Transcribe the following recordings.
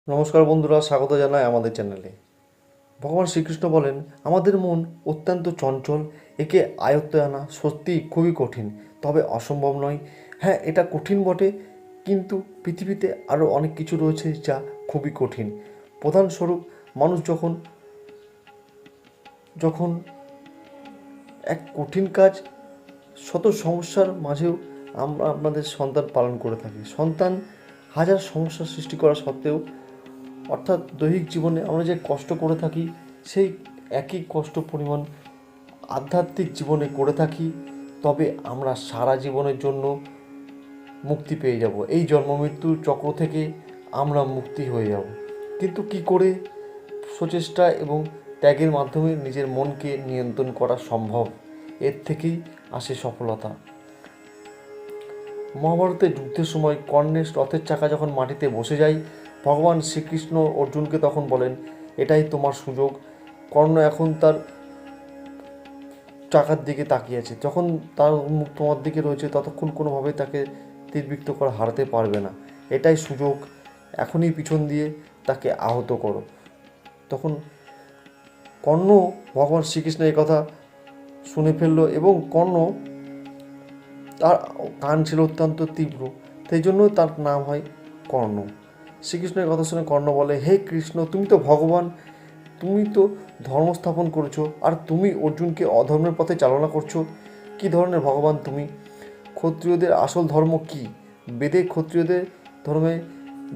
নমস্কার বন্ধুরা, স্বাগত জানাই আমাদের চ্যানেলে। ভগবান শ্রীকৃষ্ণ বলেন, আমাদের মন অত্যন্ত চঞ্চল, একে আয়ত্তে আনা সত্যিই খুবই কঠিন, তবে অসম্ভব নয়। হ্যাঁ, এটা কঠিন বটে, কিন্তু পৃথিবীতে আরও অনেক কিছু রয়েছে যা খুবই কঠিন। প্রধানস্বরূপ, মানুষ যখন যখন এক কঠিন কাজ, শত সমস্যার মাঝেও আমরা আপনাদের সন্তান পালন করে থাকি। সন্তান হাজার সমস্যার সৃষ্টি করা সত্ত্বেও, অর্থাৎ দৈহিক জীবনে আমরা যে কষ্ট করে থাকি, সেই একই কষ্ট পরিমাণ আধ্যাত্মিক জীবনে করে থাকি। তবে আমরা সারা জীবনের জন্য মুক্তি পেয়ে যাব, এই জন্ম মৃত্যুর চক্র থেকে আমরা মুক্তি হয়ে যাব। কিন্তু কি করে? প্রচেষ্টা এবং ত্যাগের মাধ্যমে নিজের মনকে নিয়ন্ত্রণ করা সম্ভব। এর থেকেই আসে সফলতা। মহাভারতের যুদ্ধের সময় কর্ণের রথের চাকা যখন মাটিতে বসে যায়, ভগবান শ্রীকৃষ্ণ অর্জুনকে তখন বলেন, এটাই তোমার সুযোগ। কর্ণ এখন তার চাকার দিকে তাকিয়ে আছে, যখন তার মুখ তোমার দিকে রয়েছে, ততক্ষণ কোনোভাবেই তাকে তীরবিক্ত করে হারাতে পারবে না। এটাই সুযোগ, এখনই পিছন দিয়ে তাকে আহত করো। তখন কর্ণ ভগবান শ্রীকৃষ্ণ এই কথা শুনে ফেলল, এবং কর্ণ, তার কান ছিল অত্যন্ত তীব্র, সেই জন্য তার নাম হয় কর্ণ। শ্রীকৃষ্ণের কথা শুনে কর্ণ বলে, হে কৃষ্ণ, তুমি তো ভগবান, তুমি তো ধর্ম স্থাপন করেছো, আর তুমি অর্জুনকে অধর্মের পথে চালনা করছো। কী ধরনের ভগবান তুমি? ক্ষত্রিয়দের আসল ধর্ম কী? বেদে ক্ষত্রিয়দের ধর্মে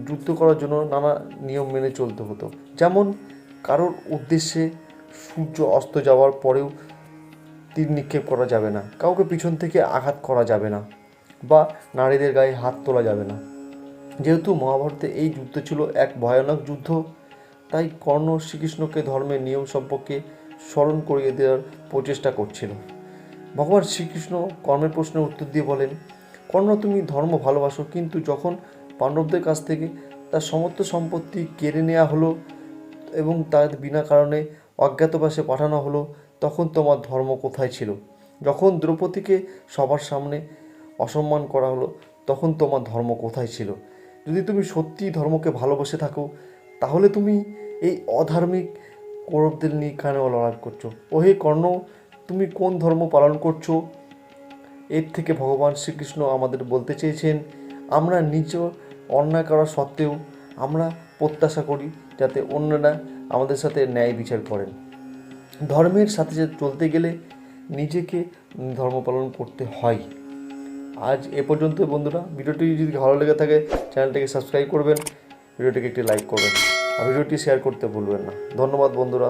যুদ্ধ করার জন্য নানা নিয়ম মেনে চলতে হতো। যেমন, কারোর উদ্দেশ্যে সূর্য অস্ত যাওয়ার পরেও তীর নিক্ষেপ করা যাবে না, কাউকে পিছন থেকে আঘাত করা যাবে না, বা নারীদের গায়ে হাত তোলা যাবে না। যেহেতু মহাভারতে এই যুদ্ধ ছিল এক ভয়ানক যুদ্ধ, তাই কর্ণ শ্রীকৃষ্ণকে ধর্মের নিয়ম সম্পর্কে স্মরণ করিয়ে দেওয়ার প্রচেষ্টা করছিল। ভগবান শ্রীকৃষ্ণ কর্মের প্রশ্নের উত্তর দিয়ে বলেন, কর্ণ, তুমি ধর্ম ভালোবাসো, কিন্তু যখন পাণ্ডবদের কাছ থেকে তার সমস্ত সম্পত্তি কেড়ে নেওয়া হলো এবং তার বিনা কারণে অজ্ঞাতবাসে পাঠানো হলো, তখন তোমার ধর্ম কোথায় ছিল? যখন দ্রৌপদীকে সবার সামনে অসম্মান করা হলো, তখন তোমার ধর্ম কোথায় ছিল? যদি তুমি সত্যিই ধর্মকে ভালোবেসে থাকো, তাহলে তুমি এই অধার্মিক কৌরবদের নিয়ে কেন লড়াই করছো? ওহে কর্ণ, তুমি কোন ধর্ম পালন করছো? এর থেকে ভগবান শ্রীকৃষ্ণ আমাদের বলতে চেয়েছেন, আমরা নিজ অন্যায় করা সত্ত্বেও আমরা প্রত্যাশা করি যাতে অন্যরা আমাদের সাথে ন্যায় বিচার করেন। ধর্মের সাথে চলতে গেলে নিজেকে ধর্ম পালন করতে হয়। আজ এ পর্যন্ত বন্ধুরা। ভিডিওটি যদি ভালো লেগে থাকে, চ্যানেলটিকে সাবস্ক্রাইব করবেন, ভিডিওটিকে একটি লাইক করবেন, আর ভিডিওটি শেয়ার করতে ভুলবেন না। ধন্যবাদ বন্ধুরা।